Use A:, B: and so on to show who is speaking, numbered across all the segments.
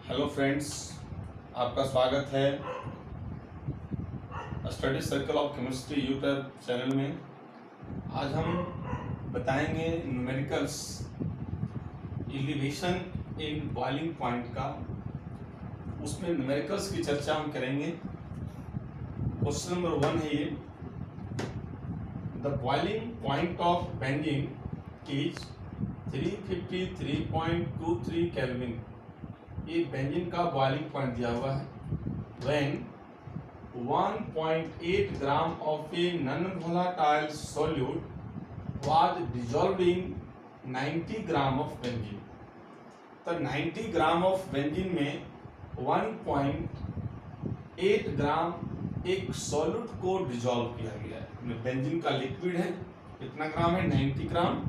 A: Hello friends, आपका स्वागत है study circle of chemistry YouTube channel में। आज हम बताएंगे numericals elevation in boiling point का। उसमें न्यूमेरिकल्स की चर्चा हम करेंगे। क्वेश्चन नंबर 1 है ये, the boiling point of benzene is 353.23 kelvin. ये बेंजीन का बॉइलिंग पॉइंट दिया हुआ है। When 1.8 gram of a non volatile solute was dissolved in 90 gram of benzene. तो 90 ग्राम ऑफ बेंजीन में 1.8 ग्राम एक सॉल्यूट को डिसॉल्व किया गया है। बेंजीन का लिक्विड है, कितना ग्राम है? 90 ग्राम।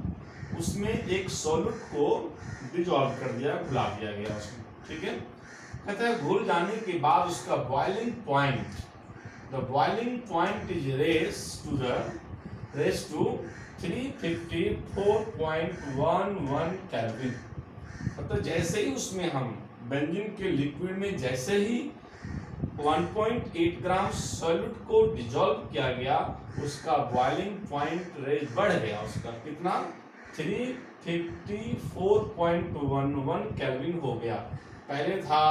A: उसमें एक सॉल्यूट को डिसॉल्व कर दिया, घुला दिया गया उसमें। ठीक है, कहते हैं घुल जाने के बाद उसका boiling point, the boiling point is raise to 354.11 kelvin. मतलब जैसे ही उसमें हम बेंजीन के लिक्विड में जैसे ही 1.8 ग्राम सॉल्यूट को डिसॉल्व किया गया, उसका बॉइलिंग पॉइंट रेज बढ़ गया। उसका कितना? 354.11 केल्विन हो गया। पहले था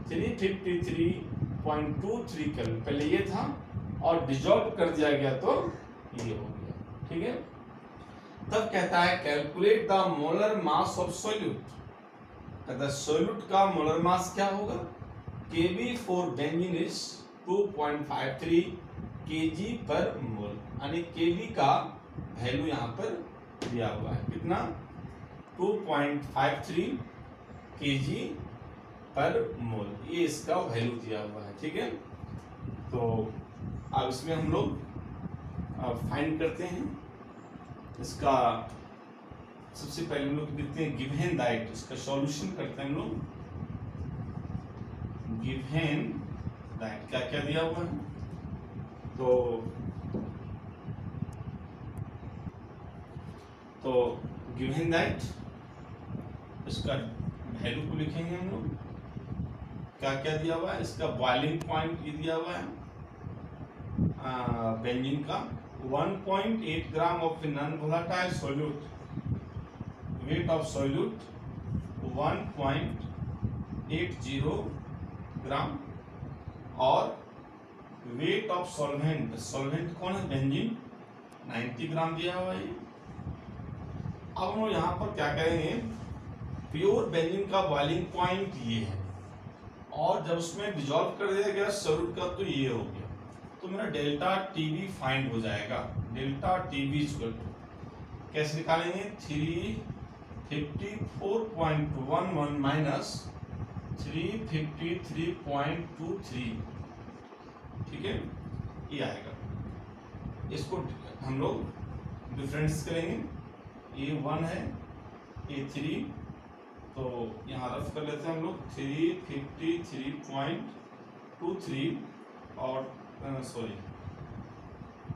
A: 353.23 केल्विन, पहले ये था और डिसॉल्व कर दिया गया तो ये हो गया। ठीक है, तब कहता है calculate the molar mass of solute. कहता है सॉल्यूट का मोलर मास क्या होगा? Kb for benzene is 2.53 kg per मोल, यानी Kb का वैल्यू यहाँ पर दिया हुआ है। कितना? 2.53 kg पर मोल, ये इसका वैल्यू दिया हुआ है। ठीक है, तो अब इसमें हम लोग फाइंड करते हैं। इसका सबसे पहले हम लोग देखते हैं गिवन दैट, इसका सॉल्यूशन करते हैं हम लोग। गिवन दैट क्या क्या दिया हुआ है? तो गिवन दैट इसका वैल्यू को लिखेंगे हम लोग। क्या क्या दिया हुआ है? इसका बॉइलिंग पॉइंट ये दिया हुआ है बेंजीन का। 1.8 gram of non volatile solute, wait of solute 1.80 ग्राम, और वेट ऑफ सॉल्वेंट, सॉल्वेंट कौन है? बेंजीन, 90 ग्राम दिया हुआ है। अब हम यहाँ पर क्या करेंगे, प्योर बेंजीन का बॉइलिंग पॉइंट ये है, और जब उसमें डिसॉल्व कर दिया गया सॉल्यूट का तो ये हो गया। तो मेरा डेल्टा टीबी फाइंड हो जाएगा। डेल्टा टीबी इक्वल टू कैसे निकालेंगे? 354.11 माइनस 353.23। ठीक है, ये आएगा। इसको हम लोग डिफरेंस करेंगे। ये 1 है, ये 3, तो यहाँ रफ कर लेते हैं हम लोग। 353.23 और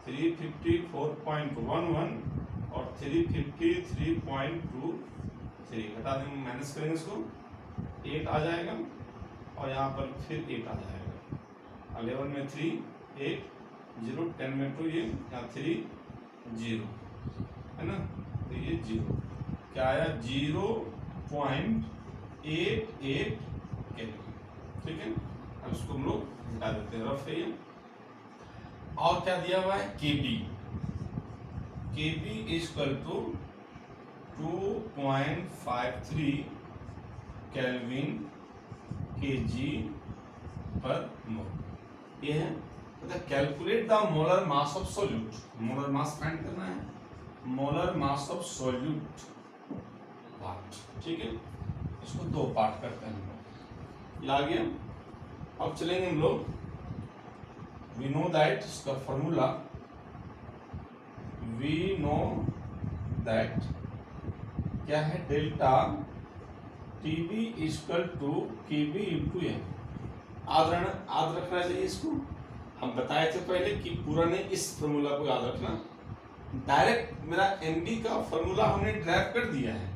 A: 354.11 और 353.23 घटा देंगे, माइनस करेंगे इसको, 8 आ जाएगा, और यहाँ पर फिर 8 आ जाएगा। 11 में 3, 8, 0, 10 में 2, ये यहाँ 3, 0 है ना, तो ये 0 क्या आया? 0.88 केल्विन। ठीक है, अब इसको हम लोग घटा देते हैं, रफ है ये। और क्या दिया हुआ है? Kb, Kb equal to 2.53 kelvin kg per mole, ये है। तो calculate the molar mass of solute. Molar mass find करना है, molar mass of solute part. ठीक है, इसको 2 पार्ट करते हैं हम लोग, ये आ गया। अब चलेंगे हम लोग, वी नो दैट, इसका फॉर्मूला, वी नो दैट क्या है? Delta TB equal to KB into M. याद रखना चाहिए इसको। हम बताए थे पहले कि पूरा नहीं, इस फॉर्मूला को याद रखना। डायरेक्ट मेरा एमबी का फॉर्मूला हमने ड्राइव कर दिया है,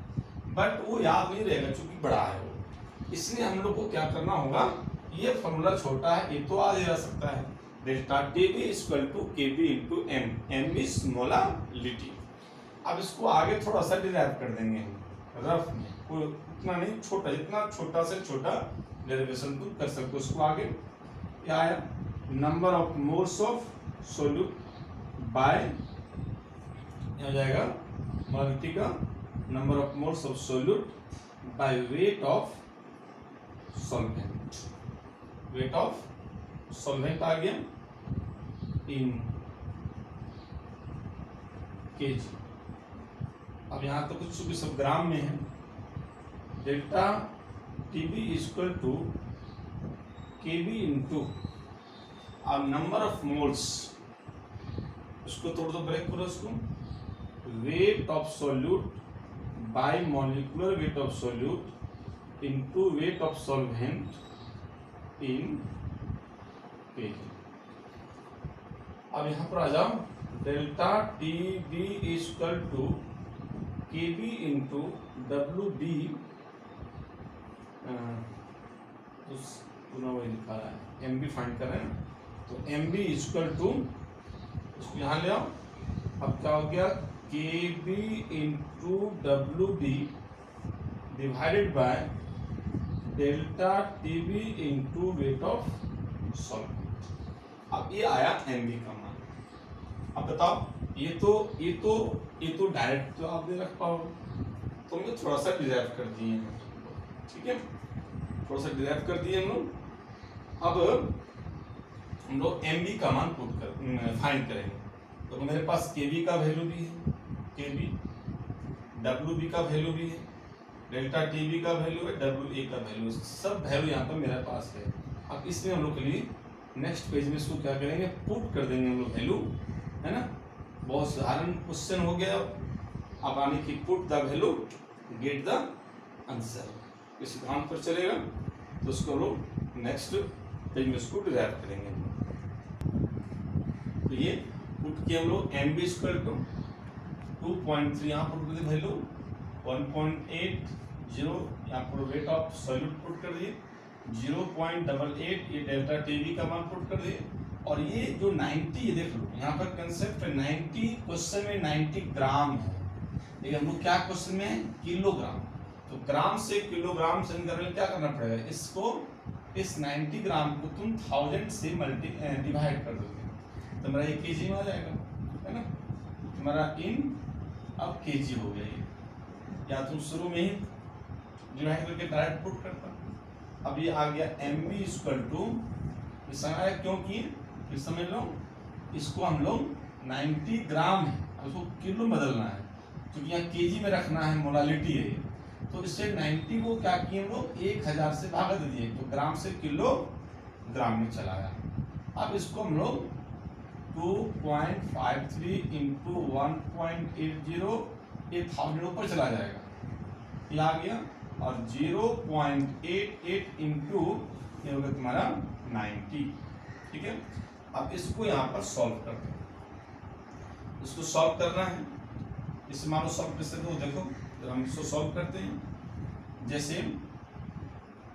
A: बट वो याद नहीं रहेगा क्योंकि बड़ा है वो। इसलिए हम लोग को क्या करना होगा, ये फॉर्मूला छोटा है, ये तो आज जा सकता है, delta TB equal to KB into M, M is molality. अब इसको आगे थोड़ा सा डिराइव कर देंगे रफ में, कोई उतना नहीं, छोटा, जितना छोटा से छोटा डेरिवेशन तुम कर सकते हो। उसको आगे क्या आया, number of moles of solute by, हो जाएगा मोलालिटी का number of moles of solute by weight of solvent, weight of solvent आ गया इन केजी। अब यहाँ तो कुछ भी सब ग्राम में है, delta TB equal to KB into अब नंबर ऑफ मोल्स, उसको तोड़ दो, ब्रेक करो उसको, weight of solute by molecular weight of solute into weight of solvent in KG. अब यहाँ पर आ जाओ, delta T B equal to K B into W B, पुनः वही लिखा रहा है, एम बी फाइंड कर रहे हैं, तो एम बी इक्वल टू, उसको यहाँ ले आओ, अब क्या हो गया, K B into W B divided by delta T B into weight of solvent. अब ये आया एम बी का मान। अब बताओ, ये तो डायरेक्ट तो आप नहीं रख पाओ, तो हमने थोड़ा सा डिराइव कर दिए हैं, ठीक है, थोड़ा सा डिराइव कर दिए हम लोग। अब हम लोग एम बी का मान पुट कर फाइंड करेंगे, तो मेरे पास के बी का वैल्यू भी है, के बी, डब्ल्यू बी का वैल्यू भी है, डेल्टा टी बी का वैल्यू है, डब्ल्यू ए का वैल्यू, सब वैल्यू यहाँ पर मेरे पास है। अब इसमें हम लोग के लिए नेक्स्ट पेज में इसको क्या करेंगे, पुट कर देंगे हम लोग वैल्यू, है ना, बहुत साधारण क्वेश्चन हो गया। अब आने की put the value get the answer, इस काम पर चलेगा, तो उसको हम लोग नेक्स्ट पेज में इसको डिराइव करेंगे। तो ये पुट किए हम लोग, एम बी स्क्वायर टू 2.3 यहाँ पुट कर दिए वैल्यू, 1.80 यहाँ पर वेट ऑफ सॉल्यूट पुट कर दिए, 0.88 ये डेल्टा टीवी का मान पुट कर दिए, और ये जो 90, ये देख लो यहाँ पर कंसेप्ट है 90, क्वेश्चन में 90 ग्राम है, लेकिन हम लोग क्या क्वेश्चन में है, किलोग्राम, तो ग्राम से किलोग्राम से क्या करना पड़ेगा, इसको इस 90 ग्राम को तुम 1000 से डिवाइड कर दोगे, तो मेरा ये केजी में आ जाएगा, है ना, तुम्हारा इन अब केजी हो गया ये, या तुम शुरू में ही डिवाइड करके डायरेक्ट पुट करता। अब ये आ गया एम बी इक्वल टू, इस समय क्योंकि इस समझ लो, इसको हम लोग 90 ग्राम है, उसको किलो में बदलना है, क्योंकि यहाँ केजी में रखना है, मोलालिटी है, तो इससे 90 को क्या किए हम लोग 1000 से भागा दे दिए, तो ग्राम से किलो ग्राम में चला गया। अब इसको हम लोग 2.53 इंटू 1.80, ये 1000 ऊपर चला जाएगा, ये आ गया, और 0.88 इंटू ये होगा तुम्हारा 90, ठीक है। अब इसको यहाँ पर सॉल्व करते हैं, इसको सॉल्व करना है, इस मानो सॉल्व कैसे, तो देखो जब हम इसको सॉल्व करते हैं, जैसे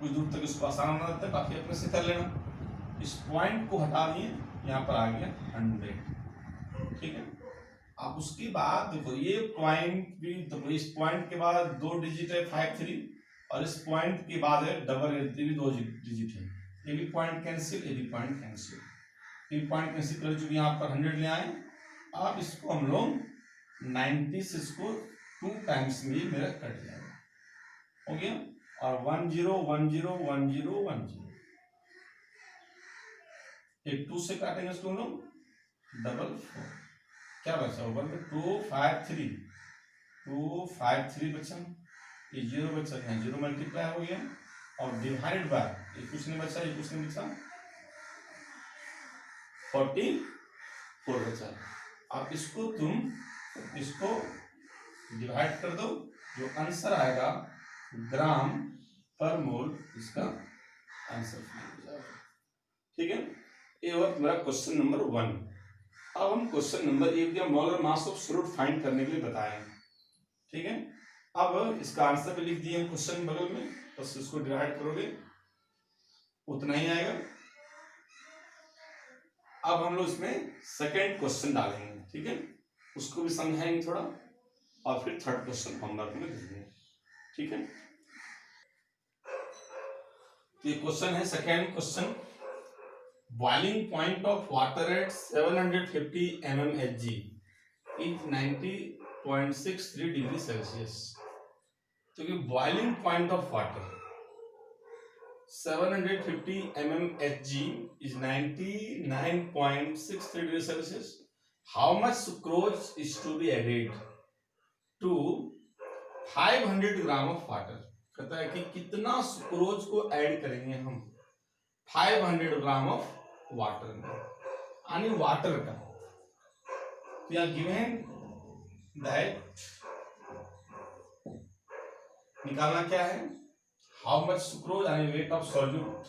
A: कुछ दूर तक इसको आसान बना देते हैं, बाकी अपने से कर लेना। इस पॉइंट को हटा दिए, यहाँ पर आ गया 100, ठीक है। अब उसके बाद देखो ये पॉइंट भी, तो इस पॉइंट के बाद 2 डिजिट है 53, और इस पॉइंट के बाद है डबल, ये भी 2 डिजिट है, ये भी पॉइंट कैंसिल, ये भी पॉइंट कैंसिल, ये भी पॉइंट कैंसिल कर चुके, यहाँ पर 100 ले आए। अब इसको हम लोग 90 से इसको 2 टाइम्स में मेरा कट जाएगा, हो गया, और 10 10 10 10, एक 2 से काटेंगे इसको हम लोग 44, क्या बचा होगा, 253 बचा, ये 0 बचा, यहाँ 0 मल्टीप्लाई हो गया, और डिवाइडेड बाय ये कुछ नहीं बचा, ये कुछ नहीं बचा, 44 बचा। अब इसको तुम इसको डिवाइड कर दो, जो आंसर आएगा ग्राम पर मोल, इसका आंसर हो जाएगा, ठीक है। ये हुआ मेरा क्वेश्चन नंबर 1। अब हम क्वेश्चन नंबर 1 या molar mass of solute find करने के लिए बताए, ठीक है। अब इसका आंसर भी लिख दिए क्वेश्चन बगल में, बस इसको डिवाइड करोगे उतना ही आएगा। अब हम लोग इसमें सेकेंड क्वेश्चन डालेंगे, ठीक है, उसको भी समझाएंगे थोड़ा, और फिर थर्ड क्वेश्चन होमवर्क में देंगे, ठीक है। तो ये क्वेश्चन है second question, boiling point of water at 750 mmHg is 90.63 degree Celsius. तो ये boiling point of water 750 mmHg is 99.63 degrees Celsius. How much sucrose is to be added to 500 gram of water. कहता है कि कितना sucrose को add करेंगे हम 500 gram of water में, यानी वाटर का। We are given that निकालना क्या है, हाउ मच सुक्रोज यानी wait of solute,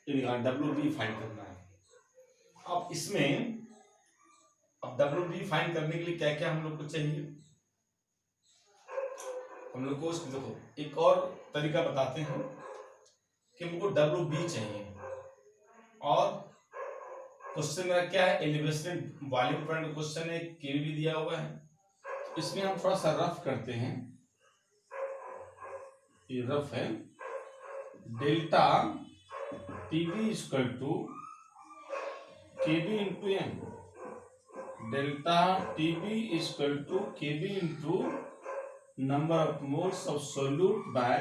A: WB find करना है। अब इसमें अब WB फाइंड करने के लिए क्या क्या हम लोग को चाहिए, हम लोग को देखो एक और तरीका बताते हैं कि हमको WB चाहिए, और क्वेश्चन मेरा क्या है, एलिवेशन बॉइलिंग पॉइंट क्वेश्चन है, केवी दिया हुआ है, तो इसमें हम थोड़ा सा रफ करते हैं, ये रफ है, delta TB equal to KB into M, delta TB equal to KB into number of moles of solute by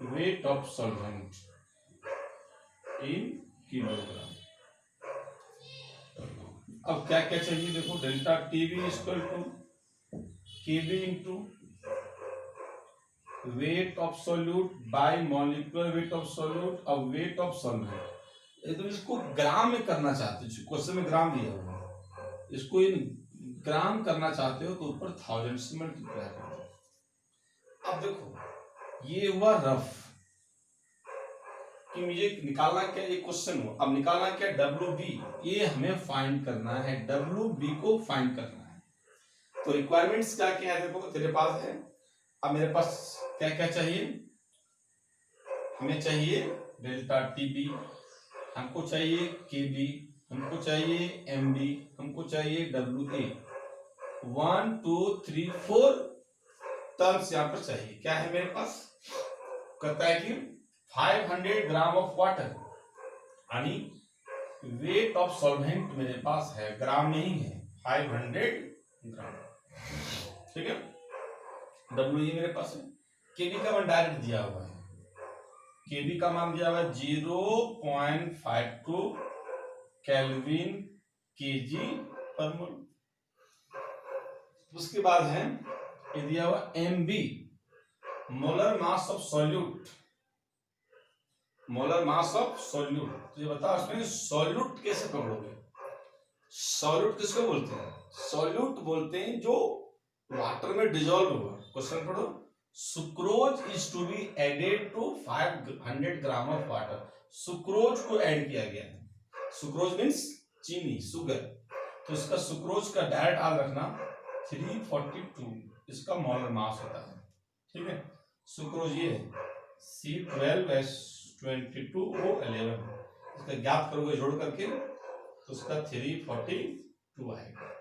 A: weight of solvent in kilogram. अब क्या क्या चाहिए देखो, delta TB equal to KB into weight of solute by molecular weight of solute और weight of solvent. तो इसको ग्राम में करना चाहते हो, क्वेश्चन में ग्राम दिया हुआ है, इसको इन ग्राम करना चाहते हो तो ऊपर 1000 से मल्टीप्लाई कर दो। अब देखो ये हुआ रफ कि मुझे निकालना क्या, ये क्वेश्चन हो, अब निकालना क्या WB, ये हमें फाइंड करना है, WB को फाइंड करना है। तो रिक्वायरमेंट्स क्या क्या है देखो, तेरे पास है, अब मेरे पास क्या क्या चाहिए, हमें चाहिए डेल्टा टीबी, हमको चाहिए केबी, हमको चाहिए एमबी, हमको चाहिए WA, 1 2 3 4 टर्म्स यहाँ पर चाहिए। क्या है मेरे पास, कहता है कि 500 ग्राम ऑफ वाटर यानी वेट ऑफ सॉल्वेंट मेरे पास है, ग्राम नहीं है, 500 ग्राम, ठीक है। WE मेरे पास है, केबी का मान डायरेक्ट दिया हुआ है, केबी का मान दिया हुआ है 0.52 केल्विन केजी पर मोल। उसके बाद है ये दिया हुआ MB, molar mass of solute, molar mass of solute. तो ये बताओ इसमें सॉल्यूट कैसे पकड़ोगे, सॉल्यूट किसको बोलते हैं, सॉल्यूट बोलते हैं जो वाटर में डिजोल्व हुआ। क्वेश्चन पढ़ो, sucrose is to be added to 500 gram of water, sucrose को ऐड किया गया है, सुक्रोज मीन्स चीनी, शुगर, तो इसका सुक्रोज का डायरेक्ट याद रखना 342 इसका मोलर मास होता है, ठीक है। सुक्रोज ये है C12H22O11, इसका ज्ञात करोगे जोड़ करके तो उसका 342 आएगा।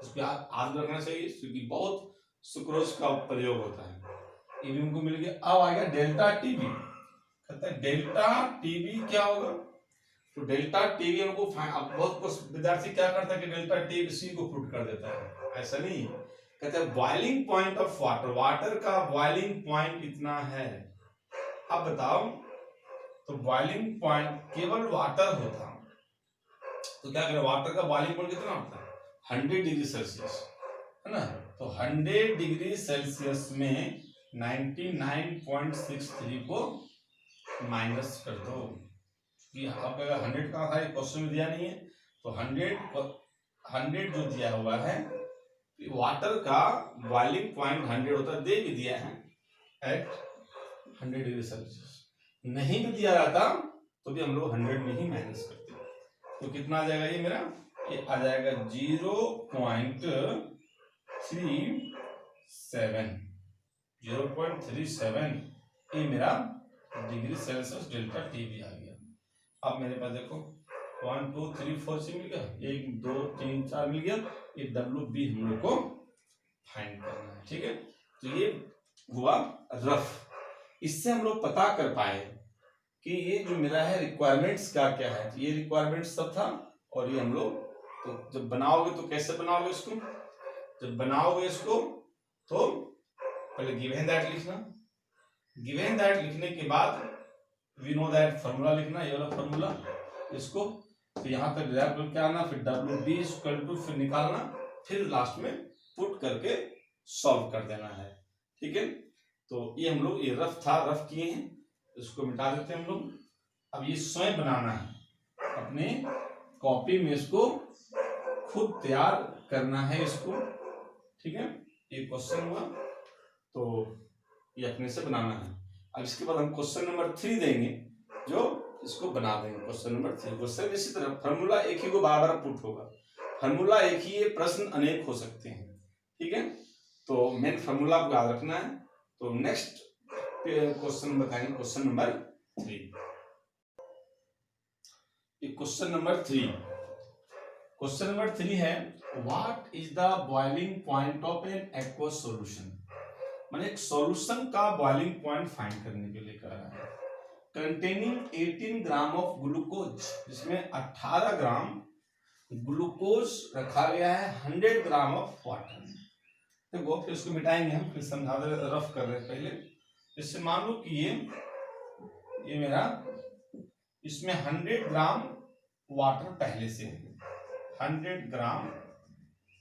A: इसको याद रखना चाहिए क्योंकि बहुत सुक्रोज का प्रयोग होता है, ये भी हमको मिल गया। अब आएगा डेल्टा टीबी, कहता है डेल्टा टीबी क्या होगा, तो डेल्टा टीबी हमको अब बहुत विद्यार्थी क्या करता है कि डेल्टा टीबी सी को पुट कर देता है, ऐसा नहीं, कहते हैं boiling point of water, water का बॉइलिंग पॉइंट इतना है। अब बताओ तो बॉइलिंग पॉइंट केवल वाटर होता तो क्या करें, वाटर का बॉइलिंग पॉइंट कितना होता है 100 डिग्री सेल्सियस, है ना, तो 100 डिग्री सेल्सियस में 99.63 को माइनस कर दो, कि आपका 100 कहाँ था, क्वेश्चन में दिया नहीं है, तो 100 जो दिया हुआ है वाटर का बॉइलिंग पॉइंट 100 होता है, दे भी दिया है एट 100 डिग्री सेल्सियस, नहीं भी दिया रहता तो भी हम लोग 100 में ही माइनस करते, तो कितना आ जाएगा ये मेरा, ये आ जाएगा 0.37, 0.37 ये मेरा डिग्री सेल्सियस डेल्टा टी भी आ गया। अब मेरे पास देखो 1 2 3 4 से मिल गया, 1 2 3 4 मिल गया, ये डब्ल्यू बी हम लोग को फाइंड करना है। ठीक है, तो ये हुआ रफ। इससे हम लोग पता कर पाए कि ये जो मेरा है रिक्वायरमेंट्स क्या क्या है। तो ये रिक्वायरमेंट्स सब था, और ये हम लोग तो जब बनाओगे तो कैसे बनाओगे इसको, जब बनाओगे इसको तो पहले गिवन दैट लिखना, गिवन दैट लिखने के बाद वी नो दैट फॉर्मूला लिखना, ये वाला फॉर्मूला इसको, तो यहाँ तक डायरेक्ट क्या आना, फिर डब्ल्यू बी इक्वल टू फिर निकालना, फिर लास्ट में पुट करके सॉल्व कर देना है। ठीक है, तो ये हम लोग ये रफ था, रफ किए हैं, इसको मिटा देते हैं हम लोग। अब ये स्वयं बनाना है, अपने कॉपी में इसको खुद तैयार करना है इसको। ठीक है, ये क्वेश्चन हुआ, तो ये अपने से बनाना है। अब इसके बाद हम क्वेश्चन नंबर 3 देंगे, जो इसको बना देंगे। क्वेश्चन नंबर 3 क्वेश्चन इसी तरह, फॉर्मूला एक ही को बार बार पुट होगा, फॉर्मूला एक ही है, प्रश्न अनेक हो सकते हैं। ठीक है, तो मेन फॉर्मूला को याद रखना है। तो नेक्स्ट क्वेश्चन बताएंगे, question number 3। Question number 3, question number 3 है what is the boiling point of an aqueous solution. मैंने एक सॉल्यूशन का बॉइलिंग पॉइंट फाइंड करने के लिए कह रहा है। कंटेनिंग 18 ग्राम ऑफ ग्लूकोज, जिसमें 18 ग्राम ग्लूकोज रखा गया है 100 ग्राम ऑफ वाटर। देखो फिर इसको मिटाएंगे हम, फिर समझा दे, रफ कर रहे हैं पहले। इससे मान लो कि ये मेरा, इसमें 100 ग्राम वाटर पहले से है, 100 ग्राम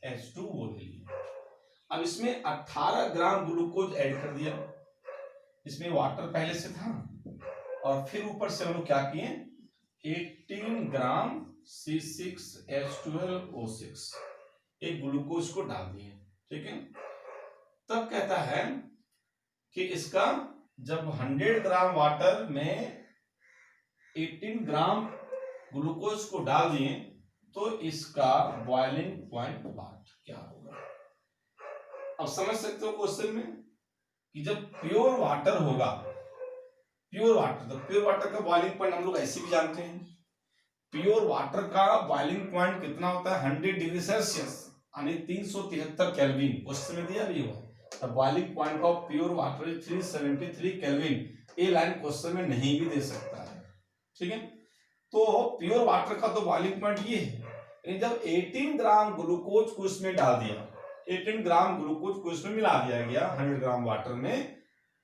A: H2O ले लिया। अब इसमें 18 ग्राम ग्लूकोज ऐड कर दिया, इसमें वाटर पहले से था, और फिर ऊपर से हम लोग क्या किए, 18 ग्राम C6H12O6 एक ग्लूकोज को डाल दिए। ठीक है, तब कहता है कि इसका जब 100 ग्राम वाटर में 18 ग्राम ग्लूकोज को डाल दिए, तो इसका बॉइलिंग पॉइंट क्या होगा। अब समझ सकते हो क्वेश्चन में कि जब प्योर वाटर होगा, प्योर वाटर, तो प्योर वाटर का बॉइलिंग पॉइंट हम लोग ऐसे भी जानते हैं, प्योर वाटर का बॉइलिंग पॉइंट कितना होता है, 100 डिग्री सेल्सियस यानी 373 केल्विन। क्वेश्चन में दिया भी हुआ, the boiling point of pure water is 373 kelvin. ये लाइन क्वेश्चन में नहीं भी दे सकता है। ठीक है, तो प्योर वाटर का तो बॉइलिंग पॉइंट ये है, जब 18 ग्राम ग्लूकोज को इसमें डाल दिया, 18 ग्राम ग्लूकोज को इसमें मिला दिया गया 100 ग्राम वाटर में,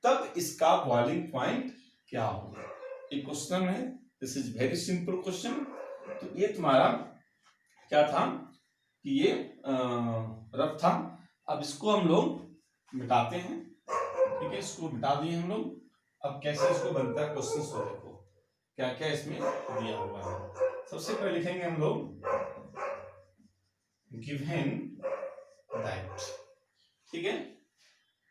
A: तब इसका बॉइलिंग पॉइंट क्या होगा। ये क्वेश्चन है, this is very simple question. तो ये तुम्हारा क्या था कि ये रफ था। अब इसको हम लोग मिटाते हैं। ठीक है, इसको मिटा दिए हम लोग। अब कैसे इसको बनता है क्वेश्चन, सो देखो क्या क्या इसमें दिया हुआ है। सबसे पहले लिखेंगे हम लोग गिवन दैट। ठीक है,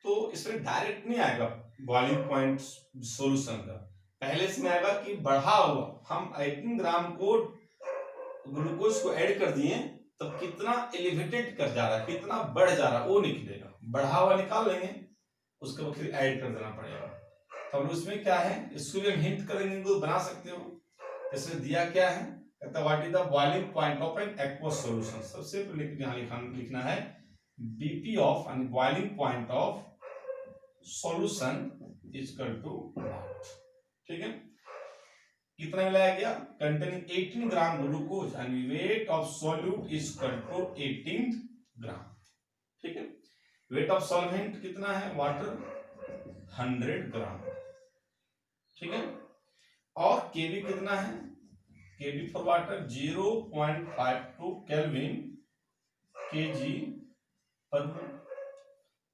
A: तो इसमें डायरेक्ट नहीं आएगा बॉइलिंग पॉइंट सॉल्यूशन का, पहले इसमें आएगा कि बढ़ा हुआ, हम 18 ग्राम को ग्लूकोज को ऐड कर दिए, तब कितना एलिवेटेड कर जा रहा है, कितना बढ़ जा रहा है, वो निकलेगा। बढ़ा हुआ निकाल लेंगे, उसके बाद फिर ऐड कर देना पड़ेगा। तो उसमें क्या है, इसको भी हम हिंट करेंगे, तो बना सकते हो। इसमें दिया क्या है, कहता है what is the boiling point of an aqueous solution. सबसे पहले यहाँ लिखना है BP ऑफ यानी boiling point of solution is equal to what. ठीक है, कितना मिलाया गया, containing 18 gram glucose and weight of solute is equal to 18 gram. ठीक है, वेट ऑफ सॉल्वेंट कितना है, वाटर 100 ग्राम। ठीक है, और केवी कितना है, केवी for water 0.52 kelvin kg per मोल।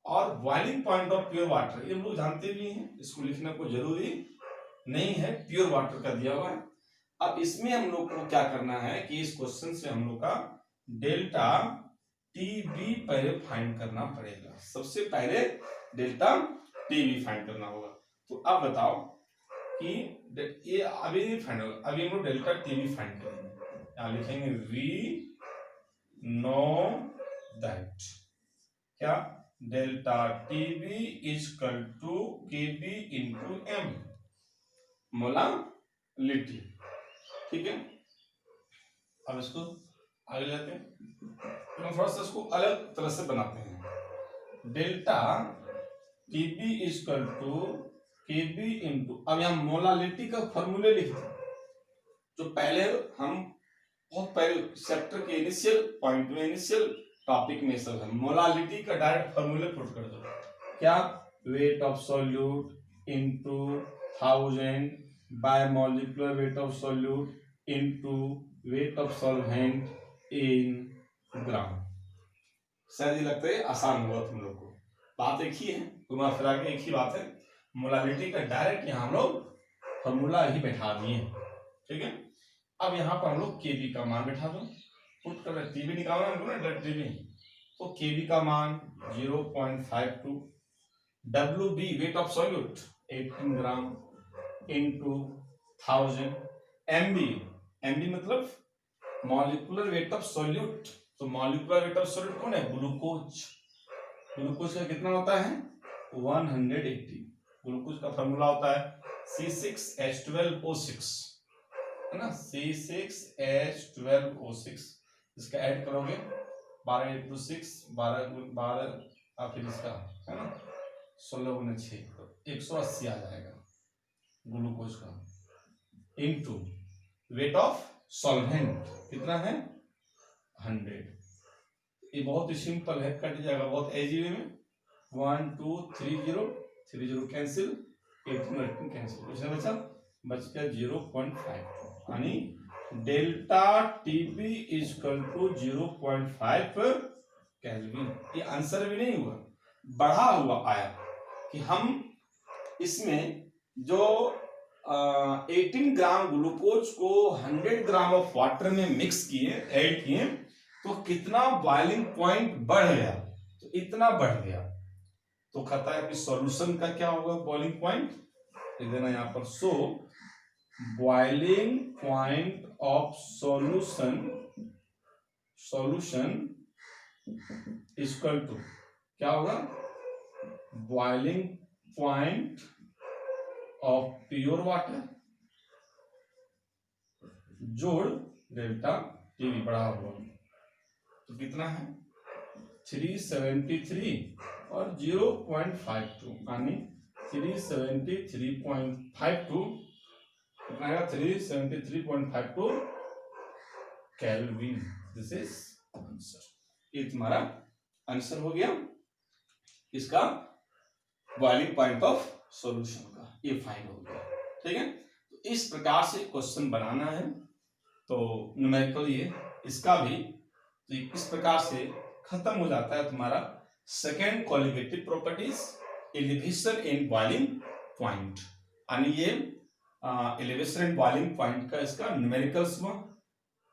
A: और boiling point of pure water ये हम लोग जानते भी हैं, इसको लिखना कोई जरूरी नहीं है, प्योर वाटर का दिया हुआ है। अब इसमें हम लोग को क्या करना है कि इस क्वेश्चन से हम लोग का डेल्टा टीबी पहले फाइंड करना पड़ेगा। सबसे पहले डेल्टा टीबी फाइंड करना होगा। तो अब बताओ कि ये अभी नहीं फाइंड होगा, अभी हम लोग डेल्टा टीबी फाइंड करेंगे। यहाँ लिखेंगे वी नो दैट, क्या delta TB equal to KB into M, molality. ठीक है, अब इसको आगे लेते हैं, तो थोड़ा सा इसको अलग तरह से बनाते हैं। Delta TB equal to KB into, अब यहाँ मोलालिटी का फॉर्मूले लिखते हैं, जो पहले हम बहुत पहले चैप्टर के इनिशियल पॉइंट में, इनिशियल टॉपिक में सब है। मोलालिटी का डायरेक्ट फॉर्मूले पुट कर दो, क्या, weight of solute into 1000 by molecular weight of solute into weight of solvent in gram. शायद ये लगता है आसान हुआ तुम लोग को, बात एक ही है, घुमा फिरा के एक ही बात है। मोलालिटी का डायरेक्ट यहाँ हम लोग फॉर्मूला ही बैठा दिए, ठीक है। अब यहाँ पर हम लोग केबी का मान बैठा दो, पुट कर टीबी निकालना हमको ना, टीबी, तो केबी का मान 0.52, W B weight of solute 18 gram into 1000, MB, MB मतलब मॉलिक्यूलर वेट ऑफ सॉल्यूट, तो मॉलिक्यूलर वेट ऑफ सॉल्यूट कौन है, ग्लूकोज, ग्लूकोज का कितना होता है 180, ग्लूकोज का फॉर्मूला होता है C6H12O6, है ना, C6H12O6, इसका ऐड करोगे 12 × 6 12 फिर इसका है ना 16 × 6 तो 180 आ जाएगा ग्लूकोज का, इनटू वेट ऑफ सॉल्वेंट कितना है 100। ये बहुत ही सिंपल है, कट जाएगा बहुत इजी में, 1 2 3 0 3 0 कैंसिल, 18 कैंसिल, इसमें बच गया 0.52, यानी delta TB equal to 0.5 kelvin. ये आंसर भी नहीं हुआ, बढ़ा हुआ आया कि हम इसमें जो 18 ग्राम ग्लूकोज को 100 ग्राम ऑफ वाटर में मिक्स किए, ऐड किए, तो कितना बॉइलिंग पॉइंट बढ़ गया, तो इतना बढ़ गया, तो कहता है कि सॉल्यूशन का क्या होगा बॉइलिंग पॉइंट, देना यहाँ पर, so boiling point of solution equal to क्या होगा, boiling point of pure water जोड़ डेल्टा टीवी बढ़ा हुआ, तो कितना है 373 और 0.52, यानी 373.52 कितना आएगा 373.52 केल्विन। दिस इज आंसर, ये तुम्हारा आंसर हो गया इसका बॉइलिंग पॉइंट ऑफ सॉल्यूशन का, ये फाइंड हो गया, ठीक है। तो इस प्रकार से क्वेश्चन बनाना है, तो न्यूमेरिकल ये इसका भी, तो इस प्रकार से खत्म हो जाता है तुम्हारा second colligative properties, elevation and boiling point, यानी ये एलिवेशन एंड बॉइलिंग पॉइंट का इसका न्यूमेरिकल्स हुआ।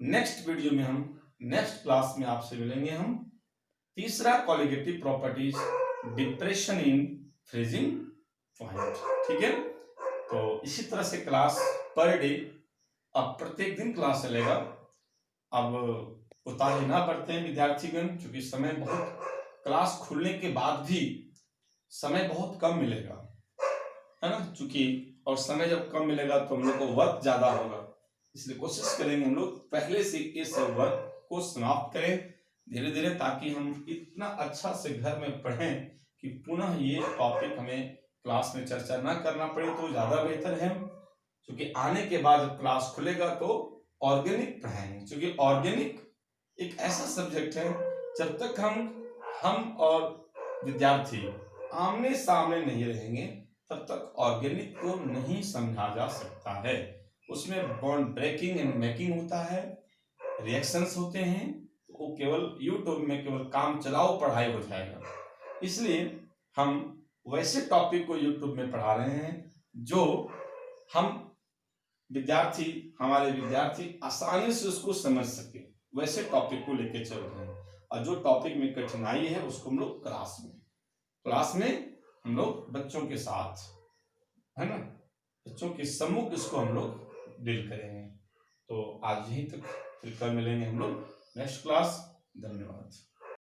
A: नेक्स्ट वीडियो में हम, नेक्स्ट क्लास में आपसे मिलेंगे हम तीसरा colligative properties, depression in freezing point, ठीक है। तो इसी तरह से क्लास पर डे, अब प्रत्येक दिन क्लास चलेगा। अब उताही ना बढ़ते हैं विद्यार्थीगण, क्योंकि समय बहुत, क्लास खुलने के बाद भी समय बहुत कम मिलेगा, है ना, चूंकि और समय जब कम मिलेगा तो हम लोग को वर्क ज्यादा होगा, इसलिए कोशिश करेंगे हम लोग पहले से इस वर्क को समाप्त करें धीरे धीरे, ताकि हम इतना अच्छा से घर में पढ़ें कि पुनः ये टॉपिक हमें क्लास में चर्चा ना करना पड़े, तो ज्यादा बेहतर है। क्योंकि आने के बाद जब क्लास खुलेगा तो ऑर्गेनिक पढ़ाएंगे, क्योंकि ऑर्गेनिक एक ऐसा सब्जेक्ट है, जब तक हम और विद्यार्थी आमने सामने नहीं रहेंगे तब तक ऑर्गेनिक को नहीं समझा जा सकता है। उसमें बॉन्ड ब्रेकिंग एंड मेकिंग होता है, रिएक्शंस होते हैं, तो वो केवल यूट्यूब में केवल काम चलाओ पढ़ाई हो जाएगा। इसलिए हम वैसे टॉपिक को यूट्यूब में पढ़ा रहे हैं जो हम हमारे विद्यार्थी आसानी से उसको समझ सके, वैसे टॉपिक को लेके चल रहे हैं। और जो टॉपिक में कठिनाई है उसको हम लोग क्लास में हम लोग बच्चों के साथ, है ना, बच्चों के सम्मुख इसको हम लोग डील करेंगे। तो आज यहीं तक, फिर कल मिलेंगे हम लोग नेक्स्ट क्लास। धन्यवाद।